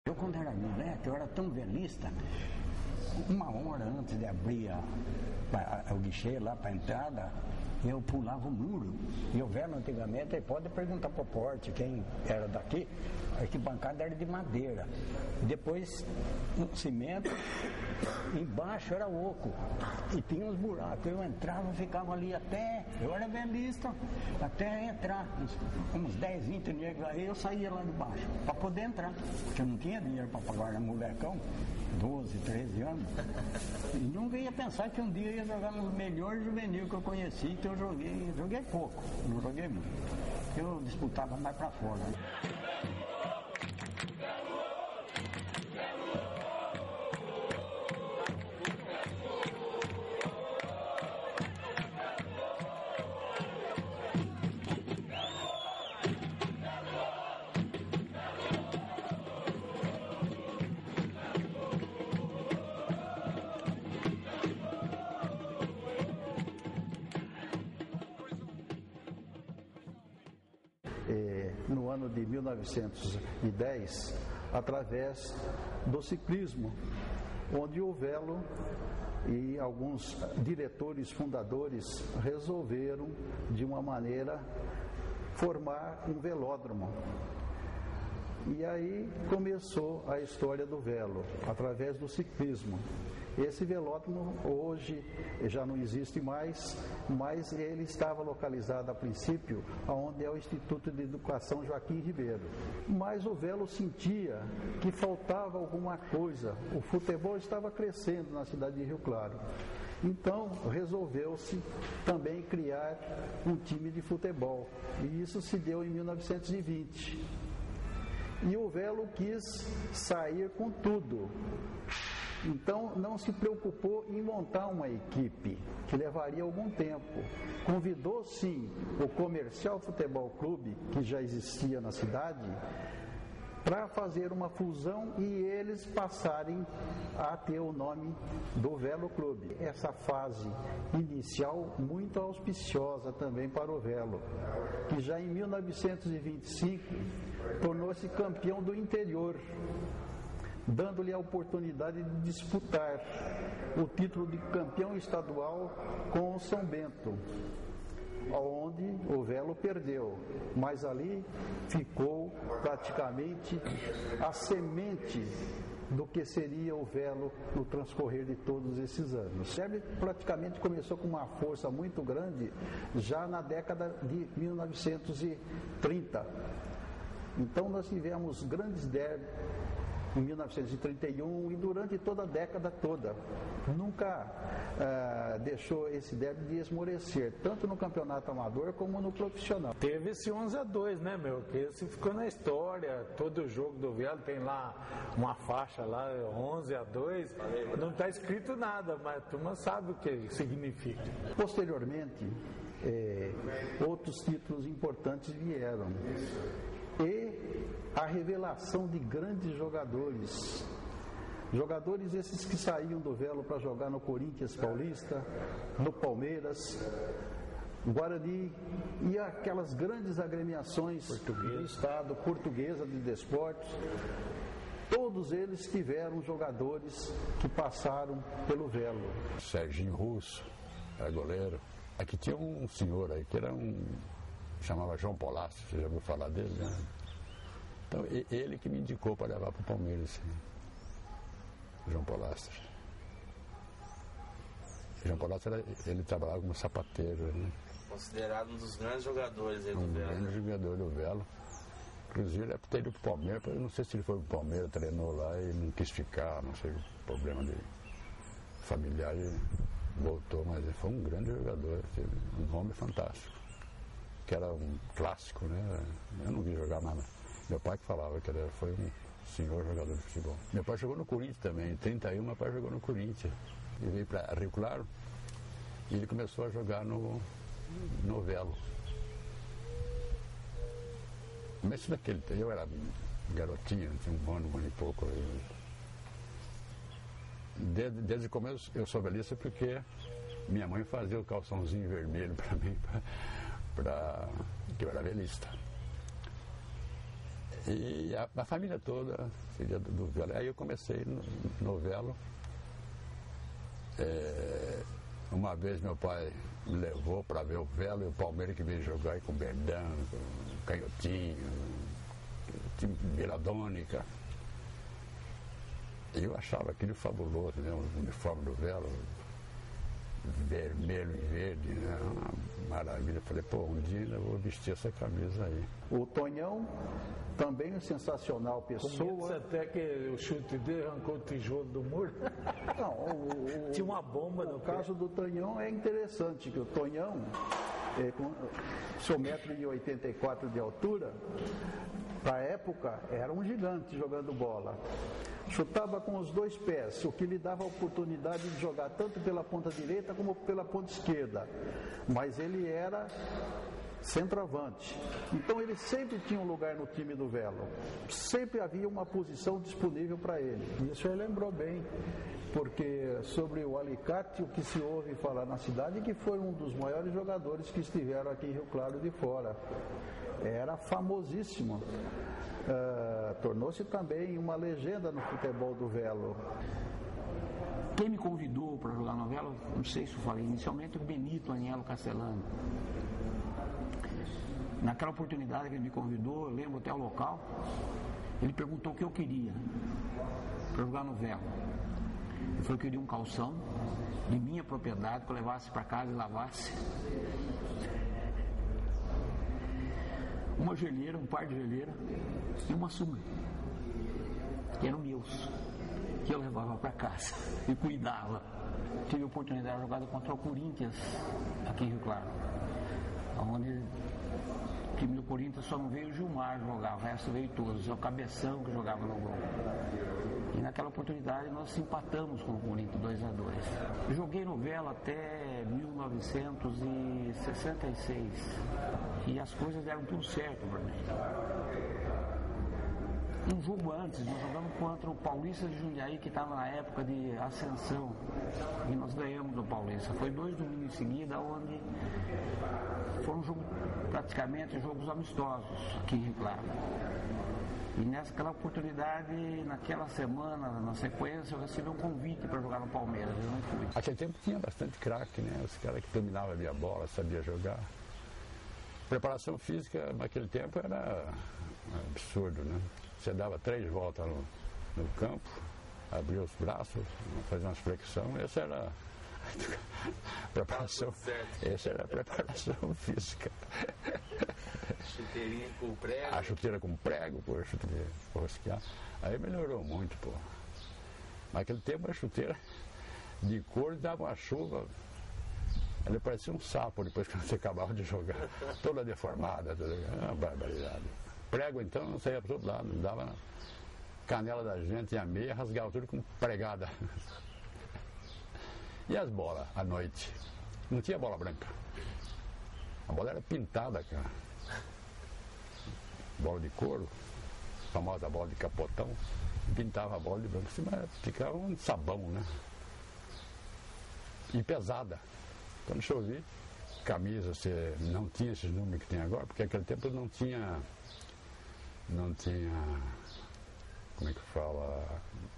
Eu, quando era moleque, eu era tão velista, 1 hora antes de abrir o guichê lá para a entrada, eu pulava o muro. E o velho, antigamente, aí pode perguntar para o porte, quem era daqui, a arquibancada era de madeira. Depois, um cimento, embaixo era oco. E tinha uns buracos. Eu entrava, ficava ali até, eu era velista, até entrar, uns 10, 20 negros aí, eu saía lá de baixo, para poder entrar. Porque eu não tinha dinheiro para pagar, era molecão, 12, 13 anos. E nunca ia pensar que um dia eu ia jogar no melhor juvenil que eu conheci, então eu joguei pouco, não joguei muito. Eu disputava mais para fora. No ano de 1910, através do ciclismo, onde o Velo e alguns diretores fundadores resolveram, de uma maneira, formar um velódromo. E aí começou a história do Velo, através do ciclismo. Esse velódromo hoje já não existe mais, mas ele estava localizado a princípio onde é o Instituto de Educação Joaquim Ribeiro. Mas o Velo sentia que faltava alguma coisa. O futebol estava crescendo na cidade de Rio Claro. Então resolveu-se também criar um time de futebol. E isso se deu em 1920. E o Velo quis sair com tudo. Então não se preocupou em montar uma equipe, que levaria algum tempo. Convidou sim o Comercial Futebol Clube, que já existia na cidade, para fazer uma fusão e eles passarem a ter o nome do Velo Clube. Essa fase inicial muito auspiciosa também para o Velo, que já em 1925 tornou-se campeão do interior, dando-lhe a oportunidade de disputar o título de campeão estadual com o São Bento, onde o Velo perdeu, mas ali ficou praticamente a semente do que seria o Velo no transcorrer de todos esses anos. Ele praticamente começou com uma força muito grande já na década de 1930. Então nós tivemos grandes derbys em 1931 e durante toda a década toda. Nunca deixou esse derby de esmorecer, tanto no campeonato amador como no profissional. Teve esse 11-2, né, meu? Que esse ficou na história. Todo jogo do Velo tem lá uma faixa lá, 11-2. Não está escrito nada, mas a turma sabe o que significa. Posteriormente, outros títulos importantes vieram. E a revelação de grandes jogadores. Jogadores esses que saíam do Velo para jogar no Corinthians Paulista, no Palmeiras, Guarani e aquelas grandes agremiações do estado, Portuguesa de Desportos. Todos eles tiveram jogadores que passaram pelo Velo. Serginho Russo era goleiro. Aqui tinha um senhor aí que era chamava João Polassi, você já ouviu falar dele, né? Então, ele que me indicou para levar para o Palmeiras, assim. João Polassi. João Polassi, ele trabalhava como sapateiro, né? Considerado um dos grandes jogadores aí do Velo. Um grande jogador do Velo. Inclusive, ele ter ido para o Palmeiras, eu não sei se ele foi para o Palmeiras, treinou lá e não quis ficar, não sei, problema de familiar, e voltou, mas ele foi um grande jogador, um homem fantástico. Que era um clássico, né? Eu não vi jogar nada. Meu pai que falava que foi um senhor jogador de futebol. Meu pai jogou no Corinthians também. Em 31, meu pai jogou no Corinthians. Ele veio para Rio Claro e ele começou a jogar no Velo. Mas naquele tempo, eu era garotinho, tinha um ano e pouco. Desde o começo eu sou velista porque minha mãe fazia o calçãozinho vermelho para mim, que eu era velista. E a família toda seria do Velo. Aí eu comecei no Velo. Uma vez meu pai me levou para ver o Velo e o Palmeiras que veio jogar aí com o Berdão, com o Canhotinho, o time de Viladônica. E eu achava aquilo fabuloso, né? O uniforme do Velo, vermelho e verde, né? Uma maravilha. Eu falei, pô, um dia eu vou vestir essa camisa aí. O Tonhão, também um sensacional pessoa. Até que o chute dele arrancou o tijolo do muro. Não, tinha uma bomba no pé. O caso do Tonhão é interessante, que o Tonhão, com seu 1,84 m de altura, para a época era um gigante jogando bola. Chutava com os dois pés, o que lhe dava a oportunidade de jogar tanto pela ponta direita como pela ponta esquerda. Mas ele era centroavante. Então ele sempre tinha um lugar no time do Velo. Sempre havia uma posição disponível para ele. Isso ele lembrou bem, porque sobre o Alicate, o que se ouve falar na cidade é que foi um dos maiores jogadores que estiveram aqui em Rio Claro de Fora. Era famosíssimo. Tornou-se também uma legenda no futebol do Velo. Quem me convidou para jogar no Velo, não sei se eu falei inicialmente, o Benito Anielo Castellano. Naquela oportunidade que ele me convidou, eu lembro até o local, ele perguntou o que eu queria para jogar no Velo. Ele falou que eu queria um calção de minha propriedade, que eu levasse para casa e lavasse. Uma geleira, um par de geleira e uma sunga, que eram meus, que eu levava para casa e cuidava. Tive a oportunidade de jogar contra o Corinthians, aqui em Rio Claro, onde o time do Corinthians só não veio o Gilmar jogar, o resto veio todos, é o Cabeção que jogava no gol. E naquela oportunidade nós empatamos com o Corinthians 2-2. Joguei no Velo até 1966 e as coisas deram tudo certo para mim. Um jogo antes, nós jogamos contra o Paulista de Jundiaí, que estava na época de ascensão, e nós ganhamos o Paulista. Foi 2 domingos em seguida, onde foram praticamente jogos amistosos aqui em Rio Claro. E naquela oportunidade, naquela semana, na sequência, eu recebi um convite para jogar no Palmeiras, eu não fui. Aquele tempo tinha bastante craque, né? Os caras que dominavam ali a bola, sabia jogar. Preparação física naquele tempo era absurdo, né? Você dava 3 voltas no campo, abria os braços, fazia umas flexões, essa era a preparação, essa era a preparação física. Chuteirinha com prego. A chuteira com prego, pô, a chuteira com rosquear. Aí melhorou muito, pô. Naquele tempo a chuteira de couro dava uma chuva. Ela parecia um sapo depois que você acabava de jogar. Toda deformada, uma barbaridade. Prego então não saía para todo lado, dava na canela da gente e a meia, rasgava tudo com pregada. E as bolas à noite? Não tinha bola branca. A bola era pintada, cara. Bola de couro, a famosa bola de capotão, pintava a bola de branco, mas ficava um sabão, né? E pesada. Quando chovia, camisa, você não tinha esses números que tem agora, porque naquele tempo não tinha, como é que fala,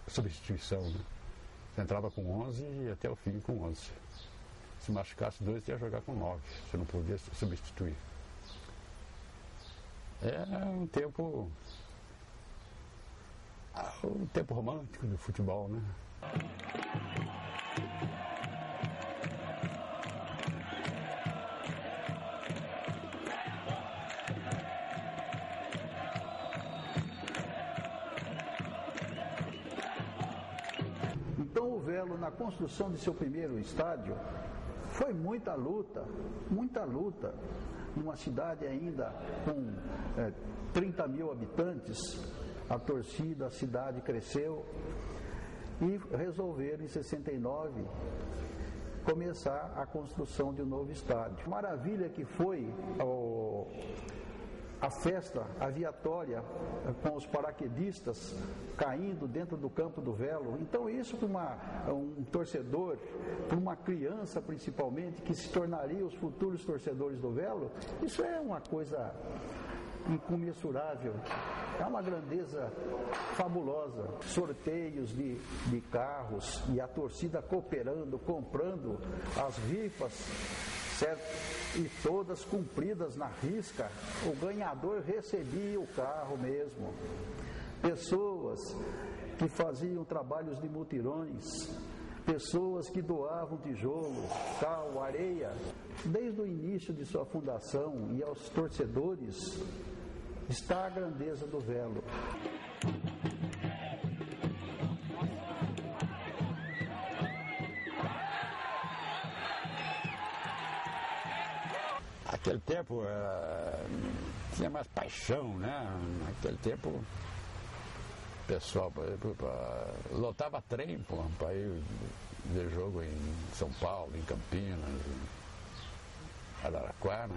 substituição, né? Você entrava com 11 e ia até o fim com 11. Se machucasse 2, você ia jogar com 9, você não podia substituir. É um tempo romântico do futebol, né? Então o Velo, na construção de seu primeiro estádio, foi muita luta, numa cidade ainda com 30 mil habitantes, a torcida, a cidade cresceu e resolveram em 69 começar a construção de um novo estádio. Maravilha que foi a festa aviatória com os paraquedistas caindo dentro do campo do Velo. Então isso para um torcedor, para uma criança principalmente, que se tornaria os futuros torcedores do Velo, isso é uma coisa incomensurável. É uma grandeza fabulosa. Sorteios de carros e a torcida cooperando, comprando as rifas, certo? E todas cumpridas na risca. O ganhador recebia o carro mesmo. Pessoas que faziam trabalhos de mutirões, pessoas que doavam tijolo, cal, areia. Desde o início de sua fundação e aos torcedores, está a grandeza do Velo. Naquele tempo tinha mais paixão, né? Naquele tempo o pessoal lotava trem para ir ver jogo em São Paulo, em Campinas, em Araraquara.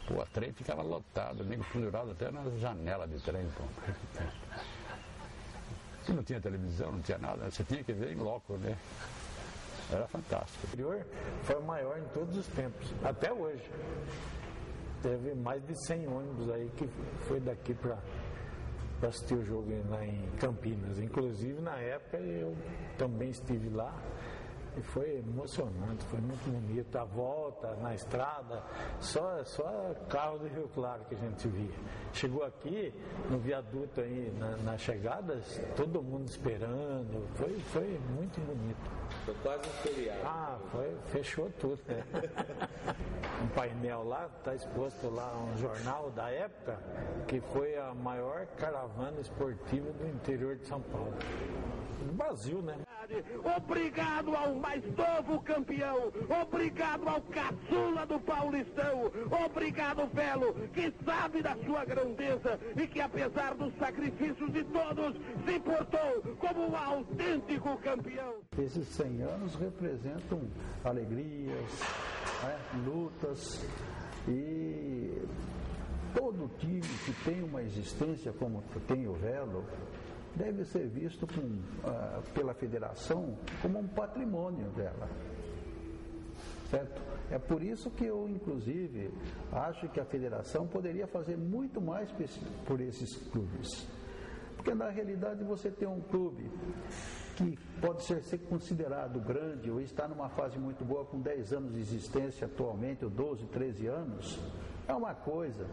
Pô, o trem ficava lotado, nego pendurado até na janela de trem. Pô. Se não tinha televisão, não tinha nada, você tinha que ver em loco, né? Era fantástico. O interior foi o maior em todos os tempos, até hoje. Teve mais de 100 ônibus aí que foi daqui para assistir o jogo lá em Campinas. Inclusive, na época, eu também estive lá. E foi emocionante, foi muito bonito. A volta na estrada, só carro do Rio Claro que a gente via. Chegou aqui, no viaduto aí, nas chegadas, todo mundo esperando. Foi muito bonito. Foi quase um feriado. Fechou tudo. Né? Um painel lá, está exposto lá um jornal da época, que foi a maior caravana esportiva do interior de São Paulo. Do Brasil, né? Obrigado ao mais novo campeão, obrigado ao caçula do Paulistão, obrigado Velo, que sabe da sua grandeza e que apesar dos sacrifícios de todos, se portou como um autêntico campeão. Esses 100 anos representam alegrias, né, lutas, e todo time que tem uma existência como tem o Velo deve ser visto pela federação como um patrimônio dela, certo? É por isso que eu, inclusive, acho que a federação poderia fazer muito mais por esses clubes, porque na realidade você tem um clube que pode ser considerado grande ou está numa fase muito boa com 10 anos de existência atualmente, ou 12, 13 anos, é uma coisa,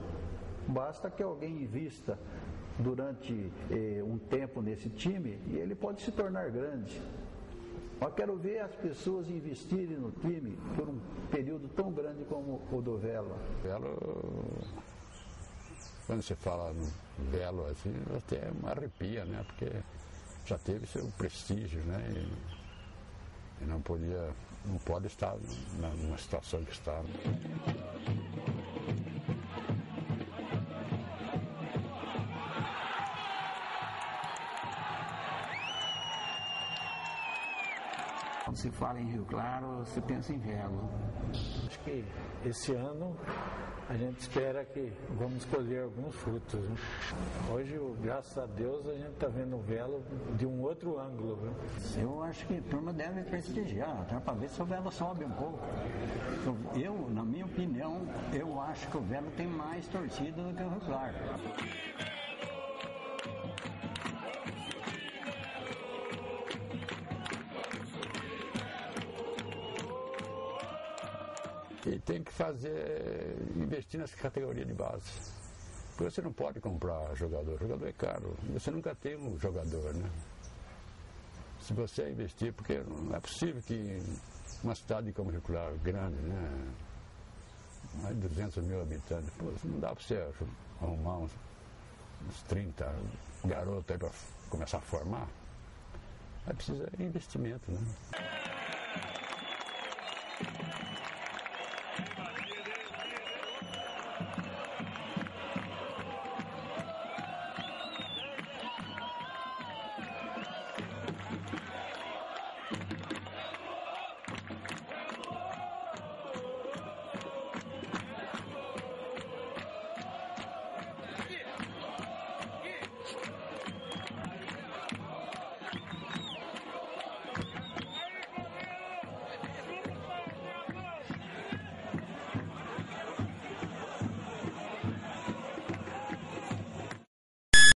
basta que alguém invista durante um tempo nesse time e ele pode se tornar grande. Eu quero ver as pessoas investirem no time por um período tão grande como o do Velo. Quando você fala no Velo assim, até arrepia, né? Porque já teve seu prestígio, né? E não pode estar numa situação que está. Quando se fala em Rio Claro, você pensa em Velo. Acho que esse ano a gente espera que vamos colher alguns frutos. Né? Hoje, graças a Deus, a gente está vendo o Velo de um outro ângulo. Viu? Eu acho que a turma deve prestigiar, até para ver se o Velo sobe um pouco. Eu, na minha opinião, eu acho que o Velo tem mais torcida do que o Rio Claro. E tem que investir nessa categoria de base. Porque você não pode comprar jogador é caro. Você nunca tem um jogador, né? Se você investir, porque não é possível que uma cidade como Rio Claro, grande, né? Mais de 200 mil habitantes, pô, não dá para você arrumar uns 30 garotos aí para começar a formar. Aí precisa de investimento, né?